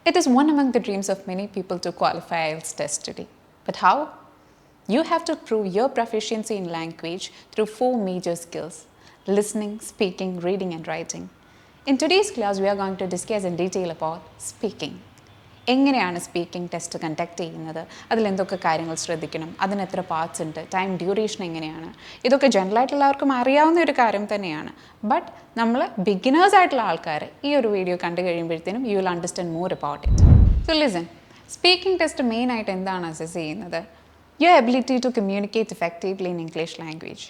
It is one among the dreams of many people to qualify IELTS test today. But how? You have to prove your proficiency in language through 4 major skills: listening, speaking, reading and writing. In today's class, we are going to discuss in detail about speaking. എങ്ങനെയാണ് speaking test conduct ചെയ്യുന്നത്, അതിലെന്തൊക്കെ കാര്യങ്ങൾ ശ്രദ്ധിക്കണം, അതിന് എത്ര parts ഉണ്ട്, time duration എങ്ങനെയാണ്, ഇതൊക്കെ ജനറലായിട്ട് എല്ലാവർക്കും അറിയാവുന്ന ഒരു കാര്യം തന്നെയാണ്. ബട്ട് നമ്മൾ ബിഗിനേഴ്സ് ആയിട്ടുള്ള ആൾക്കാർ ഈ ഒരു വീഡിയോ കണ്ടു കഴിയുമ്പോഴത്തേനും you will understand more about it. So listen, speaking test മെയിനായിട്ട് എന്താണ് അസസ് ചെയ്യുന്നത്? Your ability to communicate effectively in English language.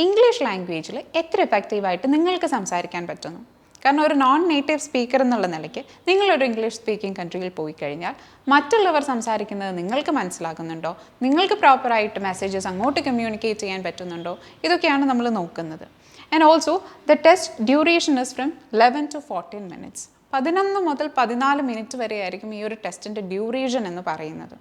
English ലാംഗ്വേജിൽ എത്ര എഫക്റ്റീവായിട്ട് നിങ്ങൾക്ക് സംസാരിക്കാൻ പറ്റുന്നു? കാരണം ഒരു നോൺ നേറ്റീവ് സ്പീക്കർ എന്നുള്ള നിലയ്ക്ക് നിങ്ങളൊരു ഇംഗ്ലീഷ് സ്പീക്കിംഗ് കൺട്രിയിൽ പോയി കഴിഞ്ഞാൽ മറ്റുള്ളവർ സംസാരിക്കുന്നത് നിങ്ങൾക്ക് മനസ്സിലാകുന്നുണ്ടോ, നിങ്ങൾക്ക് പ്രോപ്പറായിട്ട് മെസ്സേജസ് അങ്ങോട്ട് കമ്മ്യൂണിക്കേറ്റ് ചെയ്യാൻ പറ്റുന്നുണ്ടോ, ഇതൊക്കെയാണ് നമ്മൾ നോക്കുന്നത്. And also the test duration is from 11 to 14 minutes. 11 മുതൽ 14 മിനിറ്റ് വരെ ആയിരിക്കും ഈ ഒരു ടെസ്റ്റിൻ്റെ ഡ്യൂറേഷൻ എന്ന് പറയുന്നത്.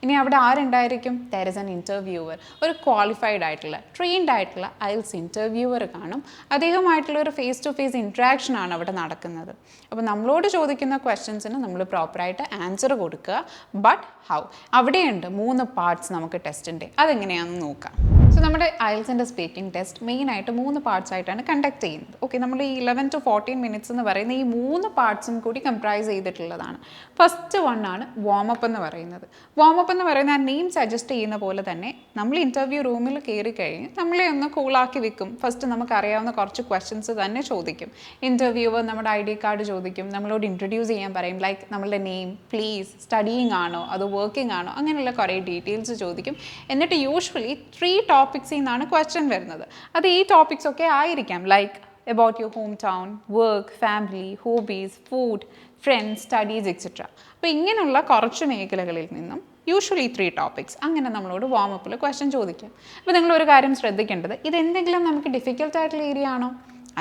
ഇനി അവിടെ ആരുണ്ടായിരിക്കും? There is an interviewer. ഒരു ക്വാളിഫൈഡ് ആയിട്ടുള്ള ട്രെയിൻഡ് ആയിട്ടുള്ള IELTS ഇൻ്റർവ്യൂവർ കാണും. അദ്ദേഹമായിട്ടുള്ള ഒരു ഫേസ് ടു ഫേസ് ഇൻട്രാക്ഷൻ ആണ് അവിടെ നടക്കുന്നത്. അപ്പോൾ നമ്മളോട് ചോദിക്കുന്ന ക്വസ്റ്റ്യൻസിന് നമ്മൾ പ്രോപ്പറായിട്ട് ആൻസർ കൊടുക്കുക. But how? അവിടെയുണ്ട് 3 പാർട്സ് നമുക്ക് ടെസ്റ്റിൻ്റെ. അതെങ്ങനെയാണെന്ന് നോക്കാം. സോ നമ്മുടെ IELTSൻ്റെ സ്പീക്കിംഗ് ടെസ്റ്റ് മെയിനായിട്ട് 3 പാർട്സ് ആയിട്ടാണ് കണ്ടക്ട് ചെയ്യുന്നത്. ഓക്കെ, നമ്മൾ ഈ 11 to 14 minutes എന്ന് പറയുന്ന ഈ 3 പാർട്സും കൂടി കംപ്രൈസ് ചെയ്തിട്ടുള്ളതാണ്. ഫസ്റ്റ് വൺ ആണ് വാമപ്പ് എന്ന് പറയുന്നത്. വാമപ്പ് എന്ന് പറയുന്ന ആ നെയിം സജസ്റ്റ് ചെയ്യുന്ന പോലെ തന്നെ നമ്മൾ ഇൻ്റർവ്യൂ റൂമിൽ കയറി കഴിഞ്ഞ് നമ്മളെ ഒന്ന് കൂളാക്കി വെക്കും. ഫസ്റ്റ് നമുക്കറിയാവുന്ന കുറച്ച് ക്വസ്റ്റ്യൻസ് തന്നെ ചോദിക്കും. ഇൻ്റർവ്യൂവർ നമ്മുടെ ID കാർഡ് ചോദിക്കും, നമ്മളോട് ഇൻട്രൊഡ്യൂസ് ചെയ്യാൻ പറയും. ലൈക്ക് നമ്മളുടെ നെയിം, പ്ലീസ്, സ്റ്റഡിയിങ് ആണോ അതോ വർക്കിംഗ് ആണോ, അങ്ങനെയുള്ള കുറേ ഡീറ്റെയിൽസ് ചോദിക്കും. എന്നിട്ട് യൂഷ്വലി 3 ടോപ്പിക്സിൽ നിന്നാണ് ക്വസ്റ്റ്യൻ വരുന്നത്. അത് ഈ ടോപ്പിക്സ് ഒക്കെ ആയിരിക്കാം. Like about your hometown, work, family, hobbies, food, friends, studies, etc. അപ്പോൾ ഇങ്ങനെയുള്ള കുറച്ച് മേഖലകളിൽ നിന്നും യൂഷ്വലി 3 ടോപ്പിക്സ് അങ്ങനെ നമ്മളോട് വാമപ്പിൽ ക്വസ്റ്റ്യൻ ചോദിക്കാം. അപ്പോൾ നിങ്ങളൊരു കാര്യം ശ്രദ്ധിക്കേണ്ടത്, ഇതെന്തെങ്കിലും നമുക്ക് ഡിഫിക്കൽട്ട് ആയിട്ടുള്ള ഏരിയ ആണോ?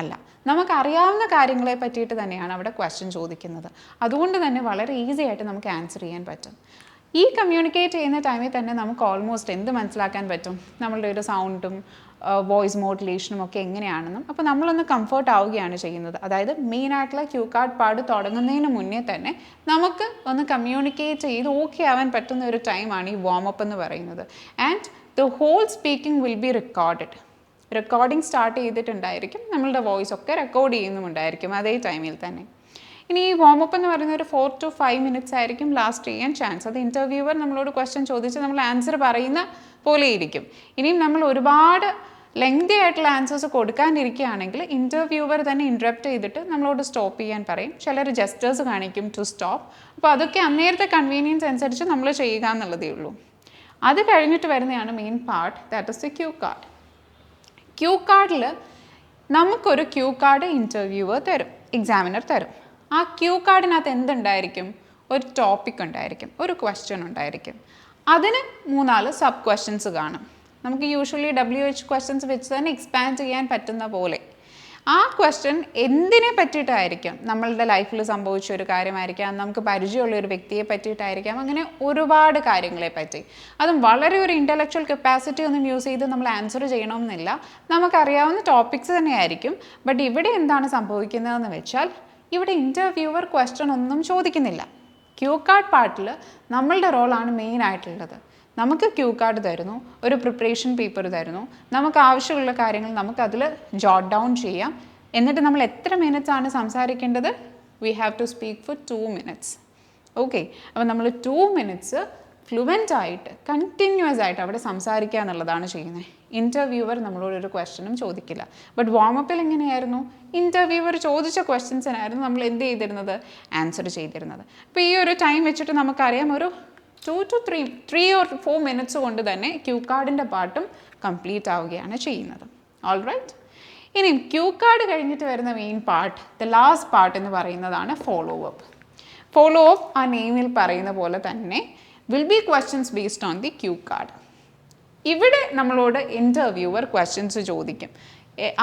അല്ല, നമുക്കറിയാവുന്ന കാര്യങ്ങളെ പറ്റിയിട്ട് തന്നെയാണ് അവിടെ ക്വസ്റ്റ്യൻ ചോദിക്കുന്നത്. അതുകൊണ്ട് തന്നെ വളരെ ഈസി ആയിട്ട് നമുക്ക് ആൻസർ ചെയ്യാൻ പറ്റും. ഈ കമ്മ്യൂണിക്കേറ്റ് ചെയ്യുന്ന ടൈമിൽ തന്നെ നമുക്ക് ഓൾമോസ്റ്റ് എന്ത് മനസ്സിലാക്കാൻ പറ്റും? നമ്മളുടെ ഒരു സൗണ്ടും വോയിസ് മോഡുലേഷനും ഒക്കെ എങ്ങനെയാണെന്നും. അപ്പോൾ നമ്മളൊന്ന് കംഫർട്ട് ആവുകയാണ് ചെയ്യുന്നത്. അതായത് മെയിനായിട്ടുള്ള ക്യൂ കാർഡ് പാർട്ട് തുടങ്ങുന്നതിന് മുന്നേ തന്നെ നമുക്ക് ഒന്ന് കമ്മ്യൂണിക്കേറ്റ് ചെയ്ത് ഓക്കെ ആവാൻ പറ്റുന്ന ഒരു ടൈമാണ് ഈ വാമപ്പ് എന്ന് പറയുന്നത്. And the whole speaking will be recorded. Recording start ചെയ്തിട്ടുണ്ടായിരിക്കും, നമ്മളുടെ വോയിസ് ഒക്കെ റെക്കോർഡ് ചെയ്യുന്നുമുണ്ടായിരിക്കും അതേ ടൈമിൽ തന്നെ. ഇനി ഈ വാമപ്പ് എന്ന് പറയുന്ന ഒരു 4 to 5 minutes ആയിരിക്കും ലാസ്റ്റ് ചെയ്യാൻ ചാൻസ്. അത് ഇൻ്റർവ്യൂവർ നമ്മളോട് ക്വസ്റ്റ്യൻ ചോദിച്ച് നമ്മൾ ആൻസർ പറയുന്ന പോലെ ഇരിക്കും. ഇനിയും നമ്മൾ ഒരുപാട് ലെങ്തി ആയിട്ടുള്ള ആൻസേഴ്സ് കൊടുക്കാനിരിക്കുകയാണെങ്കിൽ ഇൻ്റർവ്യൂവർ തന്നെ ഇൻറ്ററപ്റ്റ് ചെയ്തിട്ട് നമ്മളോട് സ്റ്റോപ്പ് ചെയ്യാൻ പറയും. ചിലർ ജസ്റ്റേഴ്സ് കാണിക്കും ടു സ്റ്റോപ്പ്. അപ്പോൾ അതൊക്കെ അന്നേരത്തെ കൺവീനിയൻസ് അനുസരിച്ച് നമ്മൾ ചെയ്യുക എന്നുള്ളതേ ഉള്ളൂ. അത് കഴിഞ്ഞിട്ട് വരുന്നതാണ് main part, that is the cue card. Cue കാർഡിൽ നമുക്കൊരു ക്യൂ കാർഡ് ഇൻ്റർവ്യൂവർ തരും, എക്സാമിനർ തരും. ആ ക്യൂ കാർഡിനകത്ത് എന്തുണ്ടായിരിക്കും? ഒരു ടോപ്പിക് ഉണ്ടായിരിക്കും, ഒരു ക്വസ്റ്റ്യൻ ഉണ്ടായിരിക്കും. അതിന് 3-4 സബ് ക്വസ്റ്റ്യൻസ് കാണും. നമുക്ക് യൂഷ്വലി WH ക്വസ്റ്റ്യൻസ് വെച്ച് തന്നെ എക്സ്പാൻഡ് ചെയ്യാൻ പറ്റുന്ന പോലെ ആ ക്വസ്റ്റ്യൻ എന്തിനെ പറ്റിയിട്ടായിരിക്കും? നമ്മളുടെ ലൈഫിൽ സംഭവിച്ച ഒരു കാര്യമായിരിക്കാം, നമുക്ക് പരിചയമുള്ള ഒരു വ്യക്തിയെ പറ്റിയിട്ടായിരിക്കാം, അങ്ങനെ ഒരുപാട് കാര്യങ്ങളെ പറ്റി. അതും വളരെ ഒരു ഇൻ്റലക്ച്വൽ കപ്പാസിറ്റി ഒന്നും യൂസ് ചെയ്ത് നമ്മൾ ആൻസർ ചെയ്യണമെന്നില്ല, നമുക്കറിയാവുന്ന ടോപ്പിക്സ് തന്നെയായിരിക്കും. ബട്ട് ഇവിടെ എന്താണ് സംഭവിക്കുന്നതെന്ന് വെച്ചാൽ ഇവിടെ ഇൻ്റർവ്യൂവർ ക്വസ്റ്റ്യൻ ഒന്നും ചോദിക്കുന്നില്ല. ക്യൂ കാർഡ് പാർട്ടിൽ നമ്മളുടെ റോളാണ് മെയിൻ ആയിട്ടുള്ളത്. നമുക്ക് ക്യൂ കാർഡ് തരുന്നു, ഒരു പ്രിപ്പറേഷൻ പേപ്പർ തരുന്നു, നമുക്ക് ആവശ്യമുള്ള കാര്യങ്ങൾ നമുക്കതിൽ ജോട്ട് ഡൗൺ ചെയ്യാം. എന്നിട്ട് നമ്മൾ എത്ര മിനിറ്റ്സ് ആണ് സംസാരിക്കേണ്ടത്? We have to speak for 2 minutes. Okay, അപ്പോൾ നമ്മൾ 2 minutes ഫ്ലുവൻ്റ് ആയിട്ട് കണ്ടിന്യൂസ് ആയിട്ട് അവിടെ സംസാരിക്കുക എന്നുള്ളതാണ് ചെയ്യുന്നത്. ഇൻ്റർവ്യൂവർ നമ്മളോടൊരു ക്വസ്റ്റ്യനും ചോദിക്കില്ല. ബട്ട് വാമപ്പിൽ എങ്ങനെയായിരുന്നു? ഇൻ്റർവ്യൂവർ ചോദിച്ച ക്വസ്റ്റ്യൻസിനായിരുന്നു നമ്മൾ എന്ത് ചെയ്തിരുന്നത്? ആൻസർ ചെയ്തിരുന്നത്. അപ്പോൾ ഈ ഒരു ടൈം വെച്ചിട്ട് നമുക്കറിയാം ഒരു 2 to 3 or 4 minutes കൊണ്ട് തന്നെ ക്യൂ കാർഡിൻ്റെ പാർട്ടും കംപ്ലീറ്റ് ആവുകയാണ് ചെയ്യുന്നത്. ഓൾ റൈറ്റ്, ഇനി ക്യൂ കാർഡ് കഴിഞ്ഞിട്ട് വരുന്ന main part, the last part എന്ന് പറയുന്നതാണ് ഫോളോ അപ്പ്. ഫോളോ അപ്പ് ആ നെയിമിൽ പറയുന്ന പോലെ തന്നെ will be questions based on the cue card. ഇവിടെ നമ്മളോട് ഇൻ്റർവ്യൂവർ ക്വസ്റ്റ്യൻസ് ചോദിക്കും.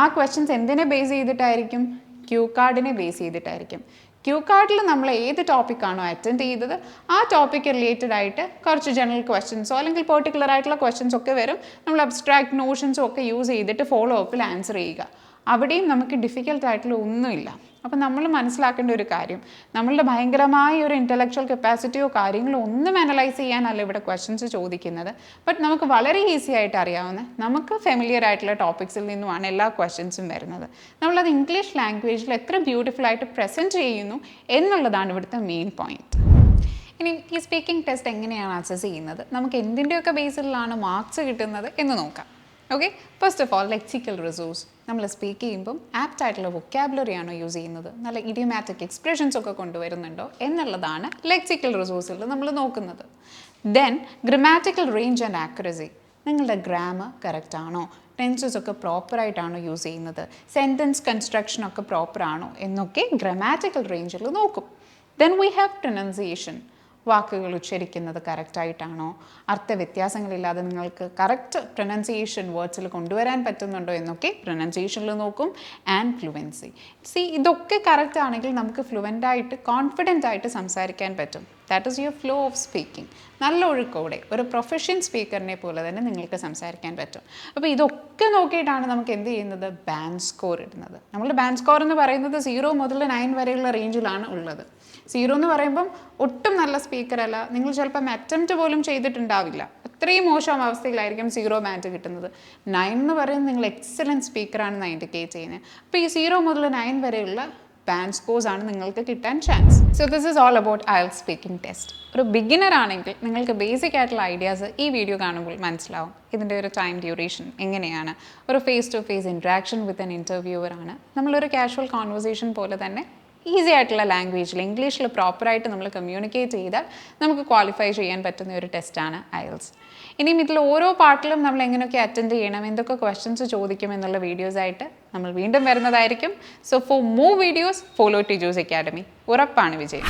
ആ ക്വസ്റ്റ്യൻസ് എന്തിനെ ബേസ് ചെയ്തിട്ടായിരിക്കും? ക്യൂ കാർഡിനെ ബേസ് ചെയ്തിട്ടായിരിക്കും. ക്യൂ കാർഡിൽ നമ്മൾ ഏത് ടോപ്പിക്കാണോ അറ്റൻഡ് ചെയ്തത് ആ ടോപ്പിക്ക് റിലേറ്റഡ് ആയിട്ട് കുറച്ച് ജനറൽ ക്വസ്റ്റ്യൻസോ അല്ലെങ്കിൽ പെർട്ടിക്കുലർ ആയിട്ടുള്ള ക്വസ്റ്റ്യൻസ് ഒക്കെ വരും. നമ്മൾ അബ്സ്ട്രാക്ട് നോഷൻസും ഒക്കെ യൂസ് ചെയ്തിട്ട് ഫോളോ അപ്പിൽ ആൻസർ ചെയ്യുക. അവിടെയും നമുക്ക് ഡിഫിക്കൽട്ട് ആയിട്ടുള്ള ഒന്നുമില്ല. അപ്പോൾ നമ്മൾ മനസ്സിലാക്കേണ്ട ഒരു കാര്യം, നമ്മളുടെ ഭയങ്കരമായ ഒരു ഇൻ്റലക്ച്വൽ കപ്പാസിറ്റിയോ കാര്യങ്ങളോ ഒന്നും അനലൈസ് ചെയ്യാനല്ല ഇവിടെ ക്വസ്റ്റ്യൻസ് ചോദിക്കുന്നത്. ബട്ട് നമുക്ക് വളരെ ഈസി ആയിട്ട് അറിയാവുന്ന, നമുക്ക് ഫെമിലിയർ ആയിട്ടുള്ള ടോപ്പിക്സിൽ നിന്നുമാണ് എല്ലാ ക്വസ്റ്റ്യൻസും വരുന്നത്. നമ്മളത് ഇംഗ്ലീഷ് ലാംഗ്വേജിൽ എത്ര ബ്യൂട്ടിഫുൾ ആയിട്ട് പ്രസൻറ്റ് ചെയ്യുന്നു എന്നുള്ളതാണ് ഇവിടുത്തെ മെയിൻ പോയിന്റ്. ഇനി ഈ സ്പീക്കിംഗ് ടെസ്റ്റ് എങ്ങനെയാണ് അസസ് ചെയ്യുന്നത്, നമുക്ക് എന്തിൻ്റെയൊക്കെ ബേസിലാണ് മാർക്സ് കിട്ടുന്നത് എന്ന് നോക്കാം. Okay, first of all lexical resource. നമ്മൾ സ്പീക്ക് ചെയ്യുമ്പം ആപ്റ്റ് ആയിട്ടുള്ള വൊക്കാബുലറി ആണോ യൂസ് ചെയ്യുന്നത്, നല്ല ഇഡിയോമാറ്റിക് എക്സ്പ്രഷൻസ് ഒക്കെ കൊണ്ടുവരുന്നുണ്ടോ എന്നുള്ളതാണ് ലെക്സിക്കൽ റിസോഴ്സിൽ നമ്മൾ നോക്കുന്നത്. Then grammatical range and accuracy. നിങ്ങളുടെ ഗ്രാമർ കറക്റ്റ് ആണോ, ടെൻസസ് ഒക്കെ പ്രോപ്പറായിട്ടാണോ യൂസ് ചെയ്യുന്നത്, സെൻറ്റൻസ് കൺസ്ട്രക്ഷനൊക്കെ പ്രോപ്പറാണോ എന്നൊക്കെ ഗ്രമാറ്റിക്കൽ റേഞ്ചിൽ നോക്കും. Then we have pronunciation. വാക്കുകൾ ഉച്ചരിക്കുന്നത് കറക്റ്റായിട്ടാണോ, അർത്ഥവ്യത്യാസങ്ങളില്ലാതെ നിങ്ങൾക്ക് കറക്റ്റ് പ്രൊനൗൺസിയേഷൻ വേർഡ്സിൽ കൊണ്ടുവരാൻ പറ്റുന്നുണ്ടോ എന്നൊക്കെ പ്രൊനൗൺസിയേഷനിൽ നോക്കും. And fluency. ഇതൊക്കെ കറക്റ്റ് ആണെങ്കിൽ നമുക്ക് ഫ്ലുവൻ്റായിട്ട് കോൺഫിഡൻ്റ് ആയിട്ട് സംസാരിക്കാൻ പറ്റും. That is your flow of speaking. നല്ല ഒഴുക്കോടെ ഒരു പ്രൊഫഷൻ സ്പീക്കറിനെ പോലെ തന്നെ നിങ്ങൾക്ക് സംസാരിക്കാൻ പറ്റും. അപ്പോൾ ഇതൊക്കെ നോക്കിയിട്ടാണ് നമുക്ക് എന്ത് ചെയ്യുന്നത്, ബാൻഡ് സ്കോർ ഇടുന്നത്. നമ്മളുടെ ബാൻഡ് സ്കോർ എന്ന് പറയുന്നത് 0 മുതൽ 9 വരെയുള്ള റേഞ്ചിലാണ് ഉള്ളത്. 0 എന്ന് പറയുമ്പം ഒട്ടും നല്ല സ്പീക്കറല്ല, നിങ്ങൾ ചിലപ്പം അറ്റംപ്റ്റ് പോലും ചെയ്തിട്ടുണ്ടാവില്ല, അത്രയും മോശം അവസ്ഥയിലായിരിക്കും 0 ബാൻഡ് കിട്ടുന്നത്. 9 എന്ന് പറയുന്നത് നിങ്ങൾ എക്സലൻറ്റ് സ്പീക്കറാണെന്ന് ഇൻഡിക്കേറ്റ് ചെയ്യുന്നത്. അപ്പോൾ ഈ 0 മുതൽ 9 വരെയുള്ള ബാൻഡ് സ്കോർസ് ആണ് നിങ്ങൾക്ക് കിട്ടാൻ chance. So this is all about IELTS speaking test. ഒരു ബിഗിനർ ആണെങ്കിൽ നിങ്ങൾക്ക് ബേസിക് ആയിട്ടുള്ള ഐഡിയാസ് ഈ വീഡിയോ കാണുമ്പോൾ മനസ്സിലാവും. ഇതിൻ്റെ ഒരു ടൈം ഡ്യൂറേഷൻ എങ്ങനെയാണ്, ഒരു face to face interaction with an interviewer ആണ്, നമ്മളൊരു കാഷ്വൽ കോൺവെർസേഷൻ പോലെ തന്നെ ഈസി ആയിട്ടുള്ള ലാംഗ്വേജിൽ ഇംഗ്ലീഷിൽ പ്രോപ്പറായിട്ട് നമ്മൾ കമ്മ്യൂണിക്കേറ്റ് ചെയ്താൽ നമുക്ക് ക്വാളിഫൈ ചെയ്യാൻ പറ്റുന്ന ഒരു ടെസ്റ്റാണ് IELTS. ഇനിയും ഇതിൽ ഓരോ പാർട്ടിലും നമ്മൾ എങ്ങനെയൊക്കെ അറ്റൻഡ് ചെയ്യണം, എന്തൊക്കെ ക്വസ്റ്റ്യൻസ് ചോദിക്കും എന്നുള്ള വീഡിയോസായിട്ട് നമ്മൾ വീണ്ടും വരുന്നതായിരിക്കും. So for more videos follow Tiju's academy. ഉറപ്പാണ് വിജയം.